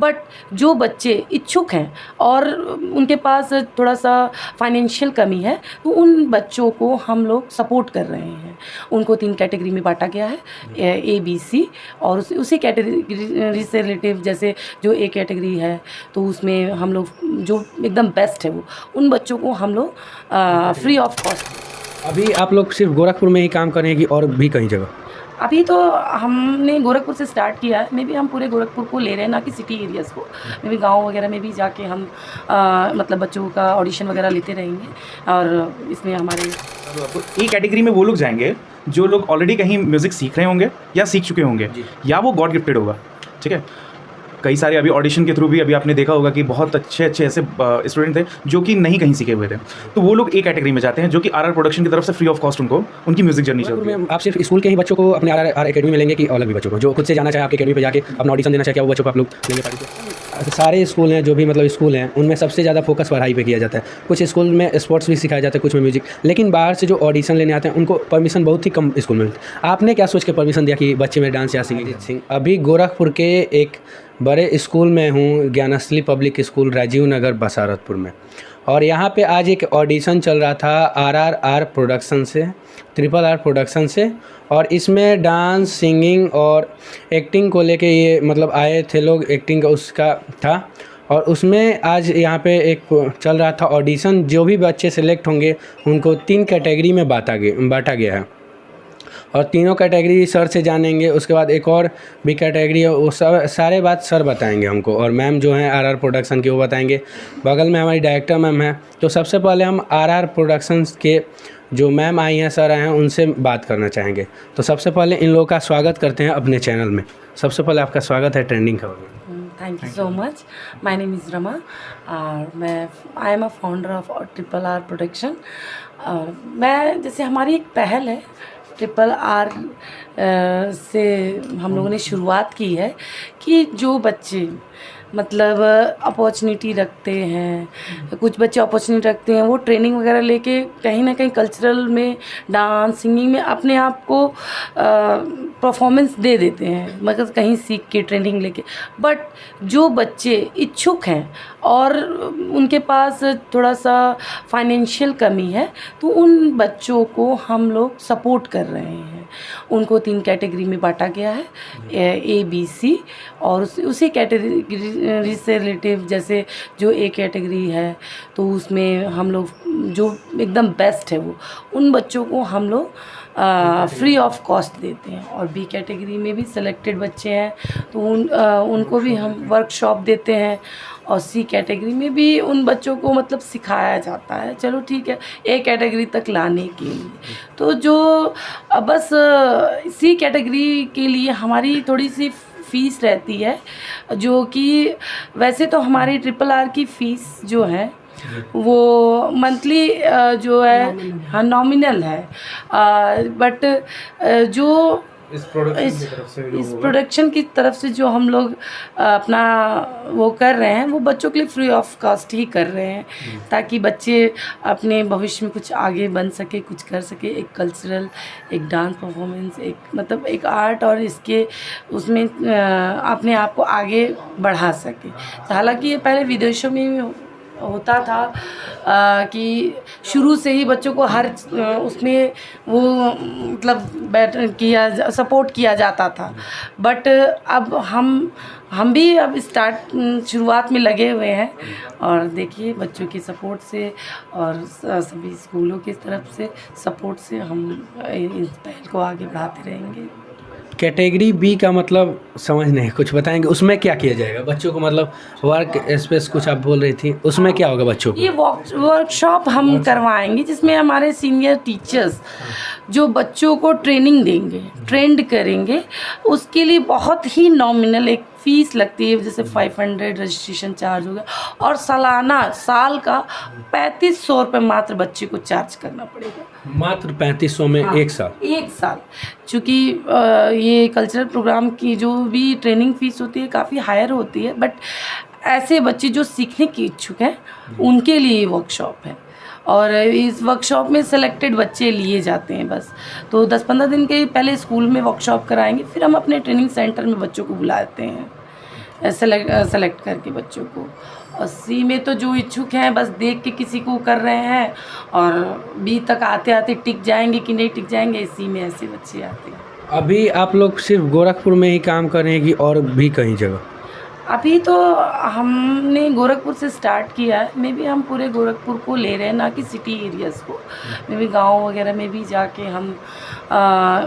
But जो बच्चे इच्छुक हैं और उनके पास थोड़ा सा फाइनेंशियल कमी है, तो उन बच्चों को हम लोग सपोर्ट कर रहे हैं। उनको 3 कैटेगरी में बांटा गया है, ABC, और उसी कैटेगरी से रिलेटिव, जैसे जो A कैटेगरी है तो उसमें हम लोग जो एकदम बेस्ट है वो उन बच्चों को हम लोग फ्री ऑफ कॉस्ट। अभी आप लोग सिर्फ गोरखपुर में ही काम करेंगे और भी कहीं जगह? अभी तो हमने गोरखपुर से स्टार्ट किया है, मे भी हम पूरे गोरखपुर को ले रहे हैं, ना कि सिटी एरियाज़ को। मे भी गाँव वगैरह में भी जाके हम मतलब बच्चों का ऑडिशन वगैरह लेते रहेंगे। और इसमें हमारे E कैटेगरी में वो लोग जाएंगे जो लोग ऑलरेडी कहीं म्यूज़िक सीख रहे होंगे या सीख चुके होंगे, या वो गॉड गिफ्टेड होगा। ठीक है, कई सारे अभी ऑडिशन के थ्रू भी अभी आपने देखा होगा कि बहुत अच्छे ऐसे स्टूडेंट थे जो कि नहीं कहीं सीखे हुए थे, तो वो लोग A कैटेगरी में जाते हैं, जो कि RR प्रोडक्शन की तरफ से फ्री ऑफ कॉस्ट उनको उनकी म्यूजिक जर्नी चलती है। आप सिर्फ स्कूल के ही बच्चों को अपने RR एकेडमी में लेंगे कि अलग भी बच्चों को जो खुद से जाना चाहे आपके एकेडमी पे जाके अपना ऑडिशन देना चाहे, क्या वो बच्चों को आप लोग लेंगे पार्टी? सारे स्कूल हैं जो भी मतलब स्कूल हैं उनमें सबसे ज़्यादा फोकस पढ़ाई पे किया जाता है। कुछ स्कूल में स्पोर्ट्स भी सिखाया जाता है, कुछ में म्यूजिक, लेकिन बाहर से जो ऑडिशन लेने आते हैं उनको परमिशन बहुत ही कम स्कूल में मिलती है। आपने क्या सोच के परमिशन दिया कि बच्चे में डांस या सिंगिंग? अभी गोरखपुर के एक बड़े स्कूल में हूँ, ज्ञानस्थली पब्लिक स्कूल, राजीव नगर, बसारतपुर में, और यहाँ पे आज एक ऑडिशन चल रहा था RRR प्रोडक्शन से, RRR प्रोडक्शन से, और इसमें डांस, सिंगिंग और एक्टिंग को लेके ये मतलब आए थे लोग, एक्टिंग का उसका था, और उसमें आज यहाँ पे एक चल रहा था ऑडिशन। जो भी बच्चे सेलेक्ट होंगे उनको 3 कैटेगरी में बांटा गया है, और तीनों कैटेगरी सर से जानेंगे। उसके बाद एक और भी कैटेगरी है, वो सब सारे बात सर बताएंगे हमको, और मैम जो हैं RR प्रोडक्शन की वो बताएंगे। बगल में हमारी डायरेक्टर मैम है। तो सबसे पहले हम RR प्रोडक्शंस के जो मैम आई हैं, सर आए हैं, उनसे बात करना चाहेंगे। तो सबसे पहले इन लोगों का स्वागत करते हैं अपने चैनल में। सबसे पहले आपका स्वागत है ट्रेंडिंग खबर में। Thank you so much. My name is Rama और I am a founder of RRR production. मैं जैसे हमारी एक पहल है, RRR से हम लोगों ने शुरुआत की है कि जो बच्चे मतलब अपॉर्चुनिटी रखते हैं, कुछ बच्चे अपॉर्चुनिटी रखते हैं, वो ट्रेनिंग वगैरह लेके कहीं ना कहीं कल्चरल में, डांस, सिंगिंग में अपने आप को परफॉर्मेंस दे देते हैं, मगर कहीं सीख के ट्रेनिंग लेके। बट जो बच्चे इच्छुक हैं और उनके पास थोड़ा सा फाइनेंशियल कमी है, तो उन बच्चों को हम लोग सपोर्ट कर रहे हैं। उनको 3 कैटेगरी में बांटा गया है, ABC, और उसी कैटेगरी से रिलेटिव, जैसे जो A कैटेगरी है तो उसमें हम लोग जो एकदम बेस्ट है वो उन बच्चों को हम लोग फ्री ऑफ कॉस्ट देते हैं। और B कैटेगरी में भी सेलेक्टेड बच्चे हैं तो उनको भी हम वर्कशॉप देते हैं, और C कैटेगरी में भी उन बच्चों को मतलब सिखाया जाता है, चलो ठीक है, A कैटेगरी तक लाने के लिए। तो जो बस C कैटेगरी के लिए हमारी थोड़ी सी फ़ीस रहती है, जो कि वैसे तो हमारी RRR की फ़ीस जो है वो मंथली जो है, हाँ, नॉमिनल है, बट जो इस प्रोडक्शन की तरफ से जो हम लोग अपना वो कर रहे हैं, वो बच्चों के लिए फ्री ऑफ कॉस्ट ही कर रहे हैं, ताकि बच्चे अपने भविष्य में कुछ आगे बन सके, कुछ कर सके, एक कल्चरल, एक डांस परफॉर्मेंस, एक मतलब एक आर्ट, और इसके उसमें अपने आप को आगे बढ़ा सके। हालांकि ये पहले विदेशों में होता था कि शुरू से ही बच्चों को हर उसमें वो मतलब सपोर्ट किया जाता था, बट अब हम भी अब शुरुआत में लगे हुए हैं, और देखिए बच्चों की सपोर्ट से और सभी स्कूलों की तरफ से सपोर्ट से हम इस पहल को आगे बढ़ाते रहेंगे। कैटेगरी B का मतलब समझ नहीं, कुछ बताएंगे उसमें क्या किया जाएगा बच्चों को? मतलब वर्क स्पेस कुछ आप बोल रही थी, उसमें क्या होगा बच्चों को? ये वर्कशॉप हम करवाएंगे, जिसमें हमारे सीनियर टीचर्स जो बच्चों को ट्रेनिंग देंगे, ट्रेंड करेंगे। उसके लिए बहुत ही नॉमिनल एक फ़ीस लगती है, जैसे 500 रजिस्ट्रेशन चार्ज होगा, और साल का 3500 रुपये मात्र बच्चे को चार्ज करना पड़ेगा। मात्र 3500 में? हाँ, एक साल। चूँकि ये कल्चरल प्रोग्राम की जो भी ट्रेनिंग फ़ीस होती है काफ़ी हायर होती है, बट ऐसे बच्चे जो सीखने के इच्छुक हैं उनके लिए ये वर्कशॉप है, और इस वर्कशॉप में सेलेक्टेड बच्चे लिए जाते हैं बस। तो 10-15 दिन के पहले स्कूल में वर्कशॉप कराएंगे, फिर हम अपने ट्रेनिंग सेंटर में बच्चों को बुलाते हैं। सेलेक्ट करके बच्चों को। और सी में तो जो इच्छुक हैं बस देख के किसी को कर रहे हैं, और बी तक आते आते टिक जाएंगे कि नहीं टिक जाएंगे, सी में ऐसे बच्चे आते हैं। अभी आप लोग सिर्फ गोरखपुर में ही काम कर रहे हैं कि और भी कहीं जगह? अभी तो हमने गोरखपुर से स्टार्ट किया है, मे भी हम पूरे गोरखपुर को ले रहे हैं, ना कि सिटी एरियाज़ को। मे भी गाँव वगैरह में भी जाके हम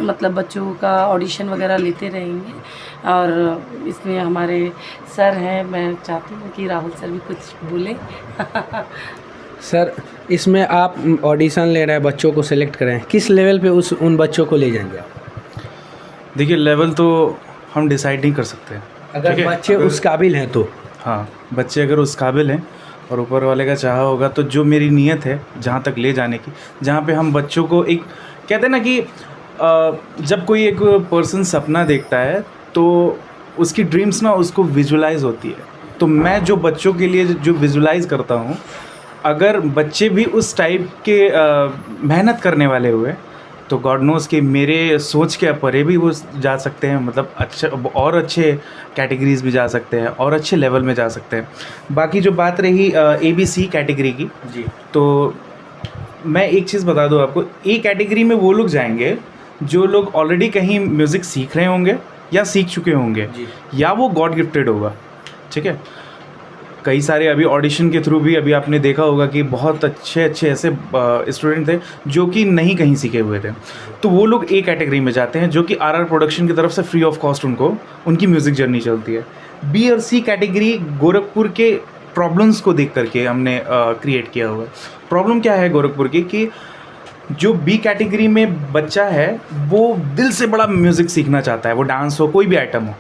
मतलब बच्चों का ऑडिशन वगैरह लेते रहेंगे। और इसमें हमारे सर हैं, मैं चाहती हूँ कि राहुल सर भी कुछ बोलें। सर, इसमें आप ऑडिशन ले रहे हैं, बच्चों को सिलेक्ट कर रहे हैं, किस लेवल पे उन बच्चों को ले जाएंगे आप? देखिए, लेवल तो हम डिसाइड नहीं कर सकते। अगर बच्चे उस काबिल हैं तो? हाँ, बच्चे अगर उस काबिल हैं और ऊपर वाले का चाहा होगा, तो जो मेरी नीयत है जहाँ तक ले जाने की, जहाँ पे हम बच्चों को एक कहते हैं ना कि जब कोई एक पर्सन सपना देखता है तो उसकी ड्रीम्स ना उसको विजुलाइज होती है। तो मैं जो बच्चों के लिए जो विजुलाइज करता हूँ, अगर बच्चे भी उस टाइप के मेहनत करने वाले हुए तो गॉड नोज़ कि मेरे सोच के परे भी वो जा सकते हैं, मतलब अच्छा और अच्छे कैटेगरीज़ में जा सकते हैं और अच्छे लेवल में जा सकते हैं। बाकी जो बात रही ABC कैटेगरी की जी, तो मैं एक चीज़ बता दूं आपको, ए कैटेगरी में वो लोग जाएंगे जो लोग ऑलरेडी कहीं म्यूज़िक सीख रहे होंगे या सीख चुके होंगे, या वो गॉड गिफ्टेड होगा। ठीक है, कई सारे अभी ऑडिशन के थ्रू भी अभी आपने देखा होगा कि बहुत अच्छे ऐसे स्टूडेंट थे जो कि नहीं कहीं सीखे हुए थे, तो वो लोग ए कैटेगरी में जाते हैं, जो कि RR प्रोडक्शन की तरफ से फ्री ऑफ कॉस्ट उनको उनकी म्यूज़िक जर्नी चलती है। बी और सी कैटेगरी गोरखपुर के प्रॉब्लम्स को देख करके हमने क्रिएट किया हुआ है। प्रॉब्लम क्या है गोरखपुर की कि जो बी कैटेगरी में बच्चा है वो दिल से बड़ा म्यूज़िक सीखना चाहता है, वो डांस हो कोई भी आइटम हो,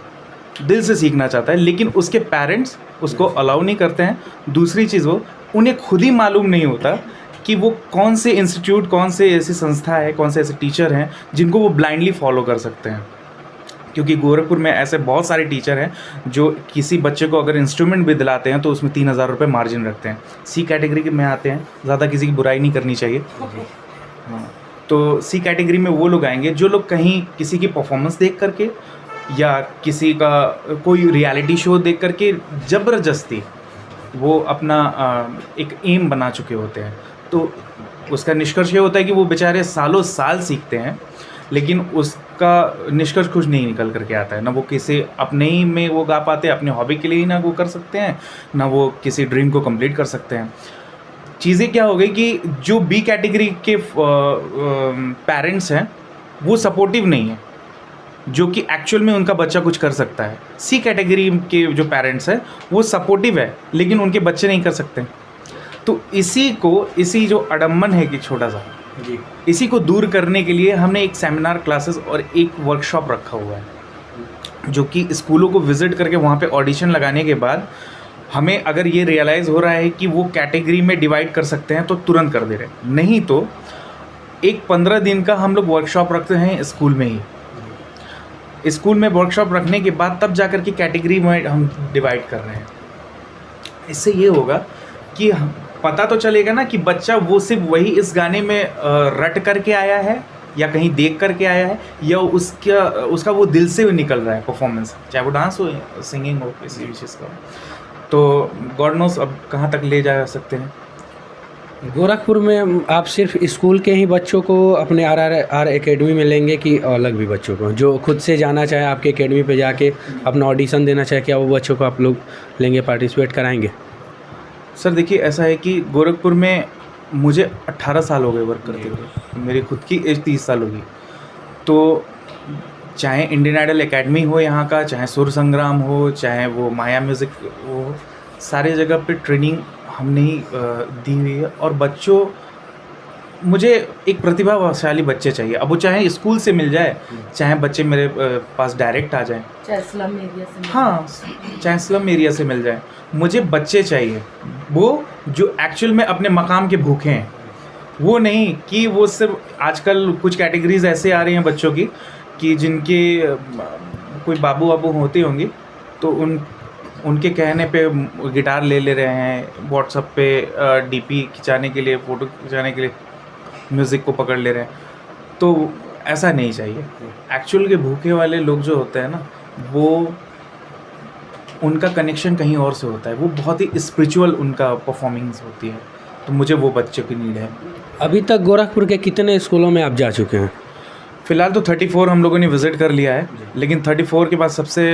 दिल से सीखना चाहता है, लेकिन उसके पेरेंट्स उसको अलाउ नहीं करते हैं। दूसरी चीज़, वो उन्हें खुद ही मालूम नहीं होता कि वो कौन से इंस्टीट्यूट, कौन से ऐसी संस्था है, कौन से ऐसे टीचर हैं जिनको वो ब्लाइंडली फॉलो कर सकते हैं। क्योंकि गोरखपुर में ऐसे बहुत सारे टीचर हैं जो किसी बच्चे को अगर इंस्ट्रूमेंट भी दिलाते हैं तो उसमें 3000 रुपये मार्जिन रखते हैं। सी कैटेगरी में आते हैं, ज़्यादा किसी की बुराई नहीं करनी चाहिए। हाँ, तो सी कैटेगरी में वो लोग आएंगे जो लोग कहीं किसी की परफॉर्मेंस देख करके या किसी का कोई रियलिटी शो देख करके ज़बरदस्ती वो अपना एक एम बना चुके होते हैं। तो उसका निष्कर्ष ये होता है कि वो बेचारे सालों साल सीखते हैं, लेकिन उसका निष्कर्ष कुछ नहीं निकल करके आता है। ना वो किसी अपने ही में वो गा पाते हैं, अपने हॉबी के लिए ही ना वो कर सकते हैं, ना वो किसी ड्रीम को कंप्लीट कर सकते हैं। चीज़ें क्या हो गई कि जो बी कैटेगरी के पेरेंट्स हैं वो सपोर्टिव नहीं है, जो कि एक्चुअल में उनका बच्चा कुछ कर सकता है। सी कैटेगरी के जो पेरेंट्स हैं वो सपोर्टिव है, लेकिन उनके बच्चे नहीं कर सकते। तो इसी जो अडम्बन है कि छोटा सा जी, इसी को दूर करने के लिए हमने एक सेमिनार क्लासेस और एक वर्कशॉप रखा हुआ है, जो कि स्कूलों को विज़िट करके वहाँ पे ऑडिशन लगाने के बाद हमें अगर ये रियलाइज़ हो रहा है कि वो कैटेगरी में डिवाइड कर सकते हैं तो तुरंत कर दे रहे हैं, नहीं तो एक 15 दिन का हम लोग वर्कशॉप रखते हैं स्कूल में ही। स्कूल में वर्कशॉप रखने के बाद तब जाकर के कैटेगरी में हम डिवाइड कर रहे हैं। इससे ये होगा कि पता तो चलेगा ना कि बच्चा वो सिर्फ वही इस गाने में रट करके आया है या कहीं देख करके आया है, या उसका वो दिल से निकल रहा है परफॉर्मेंस, चाहे वो डांस हो, सिंगिंग हो, किसी भी चीज़ का। तो गॉड नोस अब कहाँ तक ले जा सकते हैं। गोरखपुर में आप सिर्फ स्कूल के ही बच्चों को अपने आर एकेडमी में लेंगे कि अलग भी बच्चों को जो खुद से जाना चाहे आपके एकेडमी पे जाके अपना ऑडिशन देना चाहे, क्या वो बच्चों को आप लोग लेंगे, पार्टिसिपेट कराएंगे? सर देखिए, ऐसा है कि गोरखपुर में मुझे 18 साल हो गए वर्क करते हुए, मेरी खुद की एज 30 साल होगी। तो चाहे इंडियन आइडल एकेडमी हो यहाँ का, चाहे सुर संग्राम हो, चाहे वो माया म्यूज़िक हो, सारे जगह पे ट्रेनिंग हमने ही दी हुई है। और बच्चों, मुझे एक प्रतिभाशाली बच्चे चाहिए, अब वो चाहे स्कूल से मिल जाए, चाहे बच्चे मेरे पास डायरेक्ट आ जाएं, चाहे स्लम एरिया से, हाँ चाहे स्लम एरिया से मिल जाए, मुझे बच्चे चाहिए वो जो एक्चुअल में अपने मकाम के भूखे हैं। वो नहीं कि वो सिर्फ, आजकल कुछ कैटेगरीज ऐसे आ रही हैं बच्चों की कि जिनके कोई बाबू वाबू होते होंगे तो उनके कहने पे गिटार ले रहे हैं, व्हाट्सएप पे डीपी खिंचाने के लिए, फ़ोटो खिंचाने के लिए म्यूज़िक को पकड़ ले रहे हैं। तो ऐसा नहीं चाहिए। एक्चुअल के भूखे वाले लोग जो होते हैं ना, वो उनका कनेक्शन कहीं और से होता है, वो बहुत ही स्पिरिचुअल उनका परफॉर्मेंस होती है, तो मुझे वो बच्चे की नीड है। अभी तक गोरखपुर के कितने स्कूलों में आप जा चुके हैं? फ़िलहाल तो 34 हम लोगों ने विज़िट कर लिया है, लेकिन 34 के बाद सबसे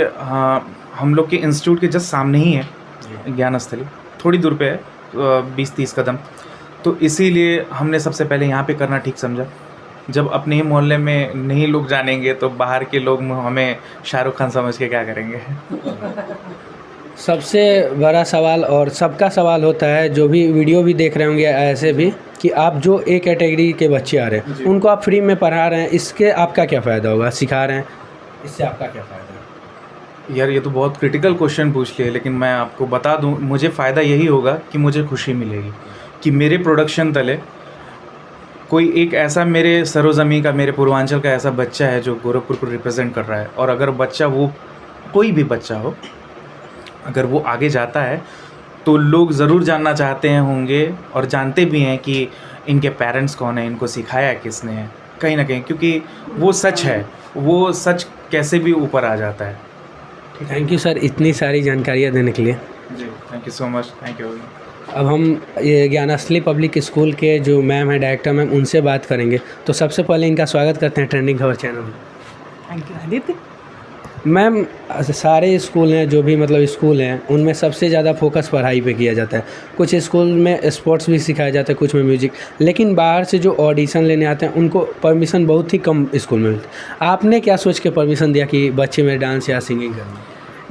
हम लोग के इंस्टीट्यूट के जस्ट सामने ही है ज्ञान स्थली, थोड़ी दूर पे है, 20-30 कदम। तो इसीलिए हमने सबसे पहले यहाँ पे करना ठीक समझा। जब अपने ही मोहल्ले में नहीं लोग जानेंगे तो बाहर के लोग हमें शाहरुख खान समझ के क्या करेंगे। सबसे बड़ा सवाल और सबका सवाल होता है, जो भी वीडियो भी देख रहे होंगे ऐसे भी, कि आप जो ए कैटेगरी के बच्चे आ रहे हैं उनको आप फ्री में पढ़ा रहे हैं, इसके आपका क्या फ़ायदा होगा? सिखा रहे हैं, इससे आपका क्या फ़ायदा है? यार ये तो बहुत क्रिटिकल क्वेश्चन पूछ लिए, लेकिन मैं आपको बता दूं, मुझे फ़ायदा यही होगा कि मुझे खुशी मिलेगी कि मेरे प्रोडक्शन तले कोई एक ऐसा मेरे सरोज़मीं का, मेरे पूर्वांचल का ऐसा बच्चा है जो गोरखपुर को रिप्रेजेंट कर रहा है। और अगर बच्चा, वो कोई भी बच्चा हो, अगर वो आगे जाता है तो लोग ज़रूर जानना चाहते हैं होंगे और जानते भी हैं कि इनके पेरेंट्स कौन हैं, इनको सिखाया किसने है, कहीं ना कहीं, क्योंकि वो सच है, वो सच कैसे भी ऊपर आ जाता है। थैंक यू सर इतनी सारी जानकारियाँ देने के लिए। जी thank you so much, thank you. अब हम ये ज्ञानास्थली पब्लिक स्कूल के जो मैम है, डायरेक्टर मैम, उनसे बात करेंगे। तो सबसे पहले इनका स्वागत करते हैं ट्रेंडिंग खबर चैनल में। Thank you Aditya. मैम, सारे स्कूल हैं, जो भी मतलब स्कूल हैं, उनमें सबसे ज़्यादा फोकस पढ़ाई पे किया जाता है। कुछ स्कूल में स्पोर्ट्स भी सिखाया जाता है, कुछ में म्यूजिक, लेकिन बाहर से जो ऑडिशन लेने आते हैं उनको परमिशन बहुत ही कम स्कूल में मिलती है। आपने क्या सोच के परमिशन दिया कि बच्चे मेरे डांस या सिंगिंग करें?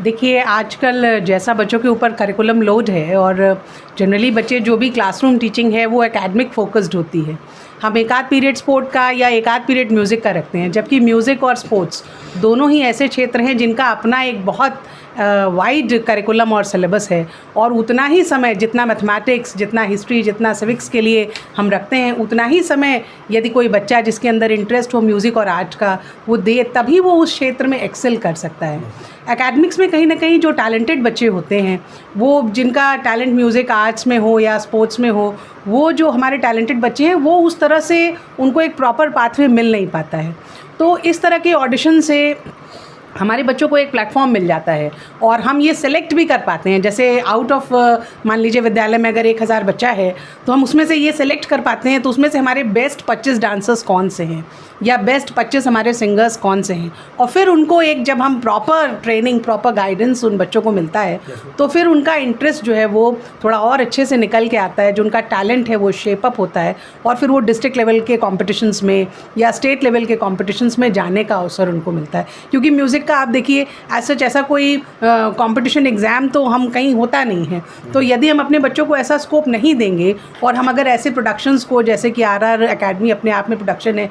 देखिए, आजकल जैसा बच्चों के ऊपर करिकुलम लोड है और जनरली बच्चे जो भी क्लासरूम टीचिंग है वो एकेडमिक फोकस्ड होती है। हम एक आध पीरियड स्पोर्ट का या एक आध पीरियड म्यूज़िक का रखते हैं, जबकि म्यूज़िक और स्पोर्ट्स दोनों ही ऐसे क्षेत्र हैं जिनका अपना एक बहुत वाइड करिकुलम और सिलेबस है। और उतना ही समय जितना मैथमेटिक्स, जितना हिस्ट्री, जितना सिविक्स के लिए हम रखते हैं, उतना ही समय यदि कोई बच्चा जिसके अंदर इंटरेस्ट हो म्यूज़िक और आर्ट का वो दे, तभी वो उस क्षेत्र में एक्सेल कर सकता है। एकेडमिक्स में कहीं ना कहीं जो टैलेंटेड बच्चे होते हैं, वो जिनका टैलेंट म्यूज़िक आर्ट्स में हो या स्पोर्ट्स में हो, वो जो हमारे टैलेंटेड बच्चे हैं वो उस तरह से उनको एक प्रॉपर पाथवे मिल नहीं पाता है। तो इस तरह के ऑडिशन से हमारे बच्चों को एक प्लेटफॉर्म मिल जाता है और हम ये सेलेक्ट भी कर पाते हैं। जैसे आउट ऑफ मान लीजिए विद्यालय में अगर 1000 बच्चा है तो हम उसमें से ये सेलेक्ट कर पाते हैं, तो उसमें से हमारे बेस्ट 25 डांसर्स कौन से हैं या बेस्ट 25 हमारे सिंगर्स कौन से हैं। और फिर उनको एक, जब हम प्रॉपर ट्रेनिंग, प्रॉपर गाइडेंस उन बच्चों को मिलता है तो फिर उनका इंटरेस्ट जो है वो थोड़ा और अच्छे से निकल के आता है, जो उनका टैलेंट है वो शेप अप होता है और फिर वो डिस्ट्रिक्ट लेवल के कॉम्पिटिशन्स में या स्टेट लेवल के कॉम्पिटिशन्स में जाने का अवसर उनको मिलता है। क्योंकि म्यूज़िक का आप देखिए सच ऐसा कोई कंपटीशन एग्ज़ाम तो हम कहीं होता नहीं है। तो यदि हम अपने बच्चों को ऐसा स्कोप नहीं देंगे और हम अगर ऐसे प्रोडक्शंस को, जैसे कि RR एकेडमी अपने आप में प्रोडक्शन है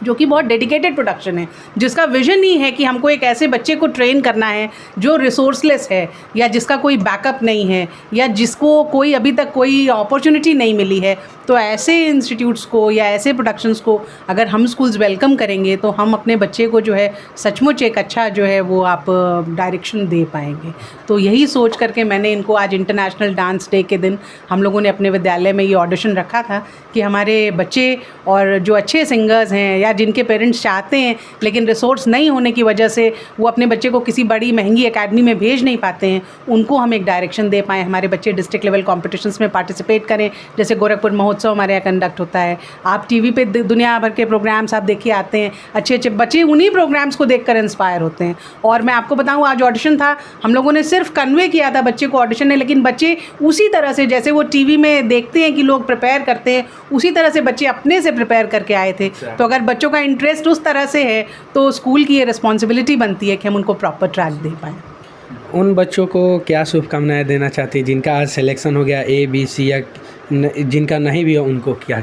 जो कि बहुत डेडिकेटेड प्रोडक्शन है, जिसका विजन ही है कि हमको एक ऐसे बच्चे को ट्रेन करना है जो रिसोर्सलेस है या जिसका कोई बैकअप नहीं है या जिसको कोई अभी तक कोई अपॉर्चुनिटी नहीं मिली है। तो ऐसे इंस्टीट्यूट्स को या ऐसे प्रोडक्शंस को अगर हम स्कूल्स वेलकम करेंगे तो हम अपने बच्चे को जो है सचमुच एक अच्छा जो है वो आप डायरेक्शन दे पाएंगे। तो यही सोच करके मैंने इनको आज इंटरनेशनल डांस डे के दिन हम लोगों ने अपने विद्यालय में ये ऑडिशन रखा था कि हमारे बच्चे और जो अच्छे सिंगर्स हैं या जिनके पेरेंट्स चाहते हैं लेकिन रिसोर्स नहीं होने की वजह से वो अपने बच्चे को किसी बड़ी महंगी एकेडमी में भेज नहीं पाते हैं, उनको हम एक डायरेक्शन दे पाएँ। हमारे बच्चे डिस्ट्रिक्ट लेवल कॉम्पिटिशन्स में पार्टिसिपेट करें, जैसे गोरखपुर महोत्सव हमारे यहाँ कंडक्ट होता है। आप टीवी पे दुनिया भर के प्रोग्राम्स आप देखिए आते हैं, अच्छे अच्छे बच्चे उन्हीं प्रोग्राम्स को देखकर इंस्पायर होते हैं। और मैं आपको बताऊँ, आज ऑडिशन था, हम लोगों ने सिर्फ कन्वे किया था बच्चे को ऑडिशन ने, लेकिन बच्चे उसी तरह से जैसे वो टीवी में देखते हैं कि लोग प्रिपेयर करते हैं, उसी तरह से बच्चे अपने से प्रिपेयर करके आए थे। तो अगर बच्चों का इंटरेस्ट उस तरह से है तो स्कूल की ये रिस्पॉन्सिबिलिटी बनती है कि हम उनको प्रॉपर ट्रैक दे पाएँ। उन बच्चों को क्या शुभकामनाएं देना चाहती हैं जिनका आज सिलेक्शन हो गया A, B, C या जिनका नहीं भी हो, उनको क्या?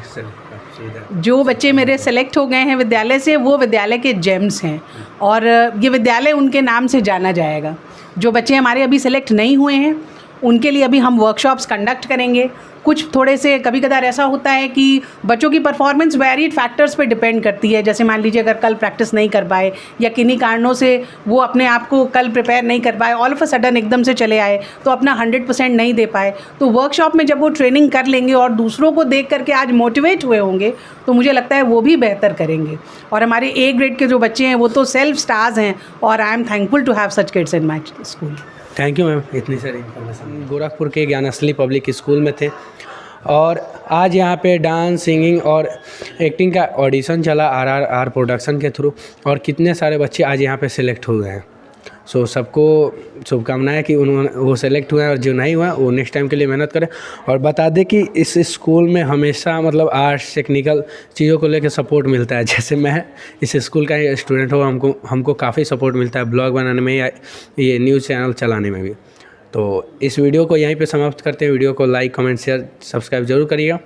जो बच्चे मेरे सेलेक्ट हो गए हैं विद्यालय से, वो विद्यालय के जेम्स हैं और ये विद्यालय उनके नाम से जाना जाएगा। जो बच्चे हमारे अभी सेलेक्ट नहीं हुए हैं उनके लिए अभी हम वर्कशॉप्स कंडक्ट करेंगे। कुछ थोड़े से कभी कदार ऐसा होता है कि बच्चों की परफॉर्मेंस वेरिड फैक्टर्स पे डिपेंड करती है। जैसे मान लीजिए अगर कल प्रैक्टिस नहीं कर पाए या किन्हीं कारणों से वो अपने आप को कल प्रिपेयर नहीं कर पाए, ऑल ऑफ अ सडन एकदम से चले आए तो अपना 100% नहीं दे पाए, तो वर्कशॉप में जब वो ट्रेनिंग कर लेंगे और दूसरों को देख करके आज मोटिवेट हुए होंगे तो मुझे लगता है वो भी बेहतर करेंगे। और हमारे A ग्रेड के जो बच्चे हैं वो तो सेल्फ स्टार्स हैं और I am thankful to have such kids in my school. Thank you ma'am, इतनी सारी इन्फॉर्मेशन। गोरखपुर के ज्ञानस्थली पब्लिक स्कूल में थे और आज यहाँ पे डांस, सिंगिंग और एक्टिंग का ऑडिशन चला RRR प्रोडक्शन के थ्रू, और कितने सारे बच्चे आज यहाँ पे सिलेक्ट हो गए हैं। सो सबको शुभकामनाएं कि उन्होंने वो सेलेक्ट हुए हैं, और जो नहीं हुआ वो नेक्स्ट टाइम के लिए मेहनत करें। और बता दें कि इस स्कूल में हमेशा मतलब आर्ट्स, टेक्निकल चीज़ों को लेकर सपोर्ट मिलता है। जैसे मैं इस स्कूल का ही स्टूडेंट हूँ, हमको काफ़ी सपोर्ट मिलता है ब्लॉग बनाने में या ये न्यूज़ चैनल चलाने में भी। तो इस वीडियो को यहीं पे समाप्त करते हैं। वीडियो को लाइक, कमेंट, शेयर, सब्सक्राइब जरूर करिएगा।